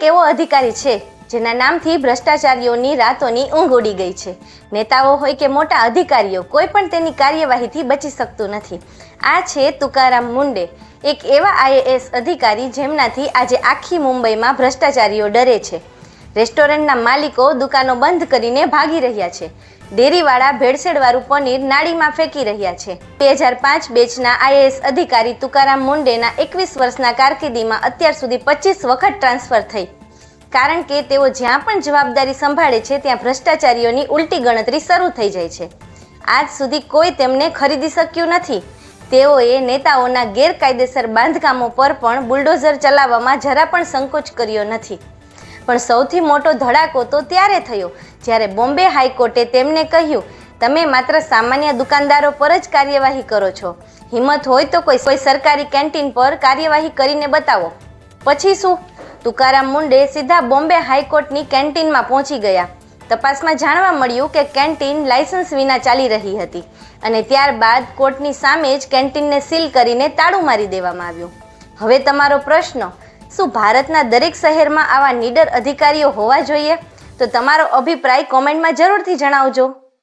એક એવો અધિકારી છે જેના નામથી ભ્રષ્ટાચારીઓની રાતોની ઊંઘ ઉડી ગઈ છે। નેતાઓ હોય કે મોટા અધિકારીઓ, કોઈ પણ તેની કાર્યવાહીથી બચી શકતું નથી। આ છે તુકારામ મુંડે, એક એવા આઈએએસ અધિકારી જેમનાથી આજે આખી મુંબઈમાં ભ્રષ્ટાચારીઓ ડરે છે। રેસ્ટોરન્ટના માલિકો દુકાનો બંધ કરીને ભાગી રહ્યા છે। ડેરીવાળા ભેળસેળવાળું પનીર નાળીમાં ફેંકી રહ્યા છે। 2005 બેચના આઈએએસ અધિકારી તુકારામ મુંડેના 21 વર્ષના કારકિર્દીમાં અત્યાર સુધી 25 વખત ટ્રાન્સફર થઈ, કારણ કે તેઓ જ્યાં પણ જવાબદારી સંભાળે છે ત્યાં ભ્રષ્ટાચારીઓની ઉલટી ગણતરી શરૂ થઈ જાય છે। આજ સુધી કોઈ તેમને ખરીદી શક્યું નથી। તેઓએ નેતાઓના ગેરકાયદેસર બાંધકામો પર પણ બુલડોઝર ચલાવવામાં જરા પણ સંકોચ કર્યો નથી। પણ સૌથી મોટો ધડાકો તો ત્યારે થયો જ્યારે બોમ્બે હાઈકોર્ટે તેમને કહ્યું, તમે માત્ર સામાન્ય દુકાનદારો પર જ કાર્યવાહી કરો છો, હિંમત હોય તો કોઈ સરકારી કેન્ટીન પર કાર્યવાહી કરીને બતાવો। પછી શું? તુકારામ મુંડે સીધા બોમ્બે હાઈકોર્ટની કેન્ટીનમાં પહોંચી ગયા। તપાસમાં જાણવા મળ્યું કે કેન્ટીન લાયસન્સ વિના ચાલી રહી હતી અને ત્યારબાદ કોર્ટની સામે જ કેન્ટીનને સીલ કરીને તાળું મારી દેવામાં આવ્યું। હવે તમારો પ્રશ્ન, શું ભારતના દરેક શહેરમાં આવા નીડર અધિકારીઓ હોવા જોઈએ? તો તમારો અભિપ્રાય કોમેન્ટમાં જરૂરથી જણાવજો।